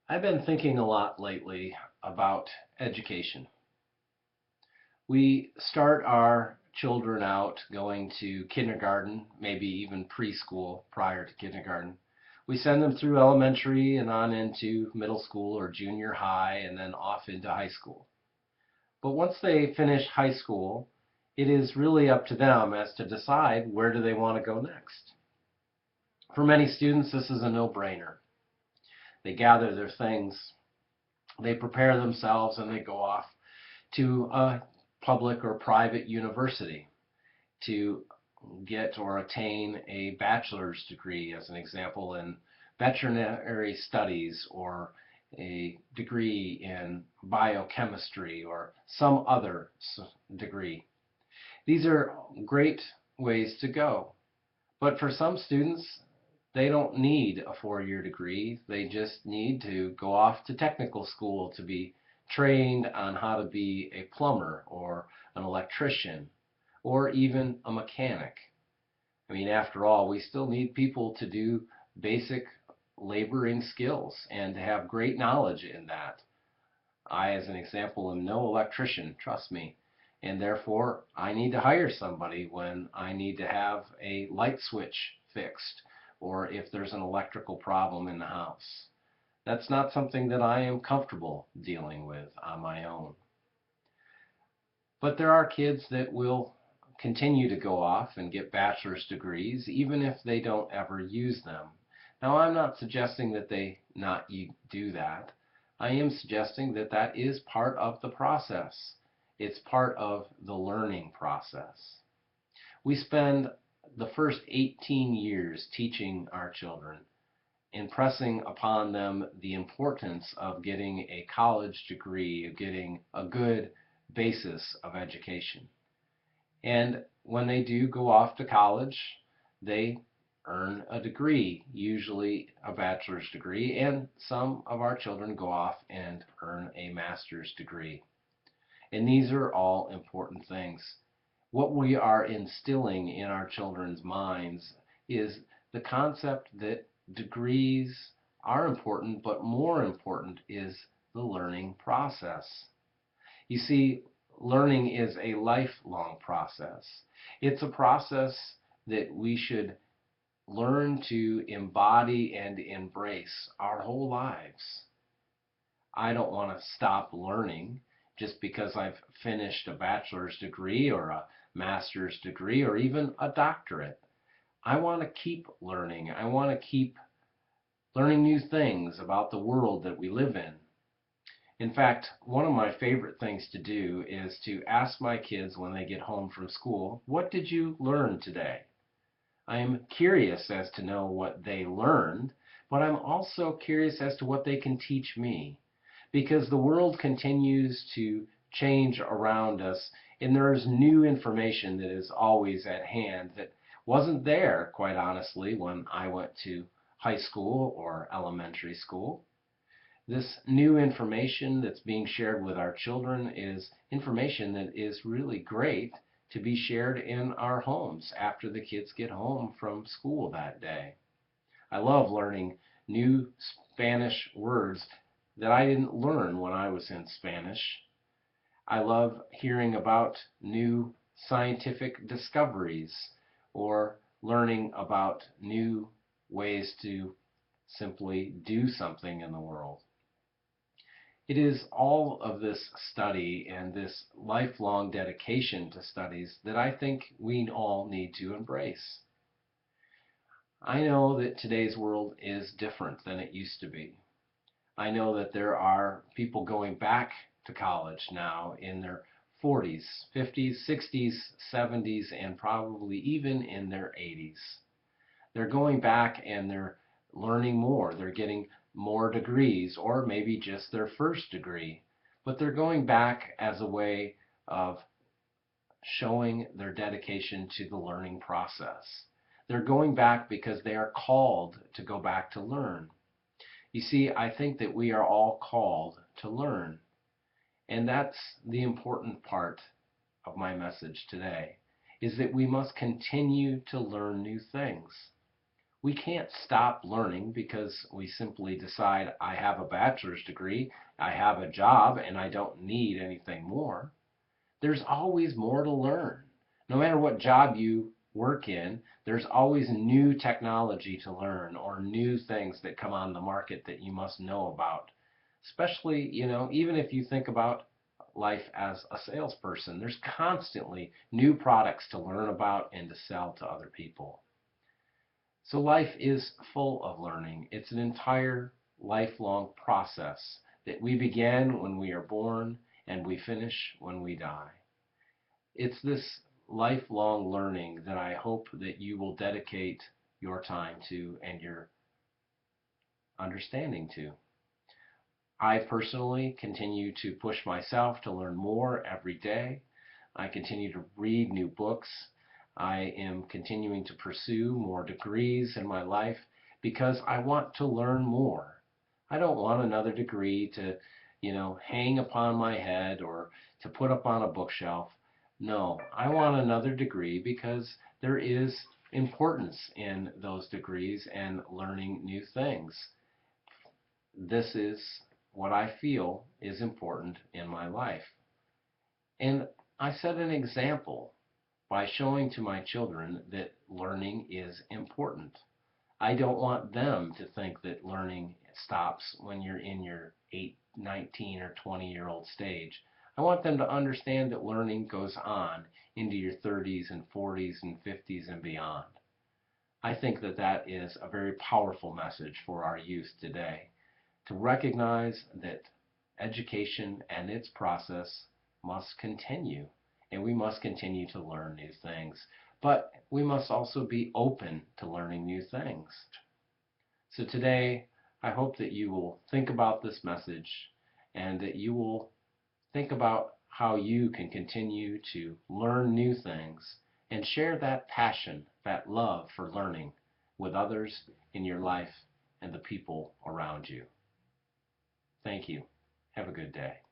I've been thinking a lot lately about education. We start our children out going to kindergarten, maybe even preschool prior to kindergarten. We send them through elementary and on into middle school or junior high and then off into high school. But once they finish high school, it is really up to them as to decide where do they want to go next. For many students, this is a no-brainer. They gather their things, they prepare themselves, and they go off to a public or private university to get or attain a bachelor's degree, as an example, in veterinary studies or a degree in biochemistry or some other degree. These are great ways to go. But for some students, they don't need a 4-year degree. They just need to go off to technical school to be trained on how to be a plumber or an electrician or even a mechanic. I mean, after all, we still need people to do basic laboring skills and to have great knowledge in that. I, as an example, am no electrician, trust me, and therefore I need to hire somebody when I need to have a light switch fixed or if there's an electrical problem in the house. That's not something that I am comfortable dealing with on my own. But there are kids that will continue to go off and get bachelor's degrees even if they don't ever use them. Now, I'm not suggesting that they not do that. I am suggesting that that is part of the process. It's part of the learning process. We spend the first 18 years teaching our children, impressing upon them the importance of getting a college degree, of getting a good basis of education. And when they do go off to college, they earn a degree, usually a bachelor's degree, and some of our children go off and earn a master's degree. And these are all important things. What we are instilling in our children's minds is the concept that degrees are important, but more important is the learning process. You see, learning is a lifelong process. It's a process that we should learn to embody and embrace our whole lives. I don't want to stop learning just because I've finished a bachelor's degree or a master's degree or even a doctorate. I want to keep learning. I want to keep learning new things about the world that we live in. In fact, one of my favorite things to do is to ask my kids when they get home from school, what did you learn today? I am curious as to know what they learned, but I'm also curious as to what they can teach me. Because the world continues to change around us, and there's new information that is always at hand that wasn't there, quite honestly, when I went to high school or elementary school. This new information that's being shared with our children is information that is really great to be shared in our homes after the kids get home from school that day. I love learning new Spanish words that I didn't learn when I was in Spanish. I love hearing about new scientific discoveries or learning about new ways to simply do something in the world. It is all of this study and this lifelong dedication to studies that I think we all need to embrace. I know that today's world is different than it used to be. I know that there are people going back to college now in their 40s, 50s, 60s, 70s, and probably even in their 80s. They're going back and they're learning more. They're getting more degrees or maybe just their first degree. But they're going back as a way of showing their dedication to the learning process. They're going back because they are called to go back to learn. You see, I think that we are all called to learn. And that's the important part of my message today, is that we must continue to learn new things. We can't stop learning because we simply decide I have a bachelor's degree, I have a job, and I don't need anything more. There's always more to learn. No matter what job you work in, there's always new technology to learn or new things that come on the market that you must know about. Especially, even if you think about life as a salesperson, there's constantly new products to learn about and to sell to other people. So life is full of learning. It's an entire lifelong process that we begin when we are born and we finish when we die. It's this lifelong learning that I hope that you will dedicate your time to and your understanding to. I personally continue to push myself to learn more every day. I continue to read new books. I am continuing to pursue more degrees in my life because I want to learn more. I don't want another degree to, hang upon my head or to put up on a bookshelf. No, I want another degree because there is importance in those degrees and learning new things. This is what I feel is important in my life. And I set an example by showing to my children that learning is important. I don't want them to think that learning stops when you're in your 8, 19, or 20-year-old stage. I want them to understand that learning goes on into your 30s and 40s and 50s and beyond. I think that that is a very powerful message for our youth today, to recognize that education and its process must continue, and we must continue to learn new things. But we must also be open to learning new things. So today, I hope that you will think about this message and that you will think about how you can continue to learn new things and share that passion, that love for learning with others in your life and the people around you. Thank you. Have a good day.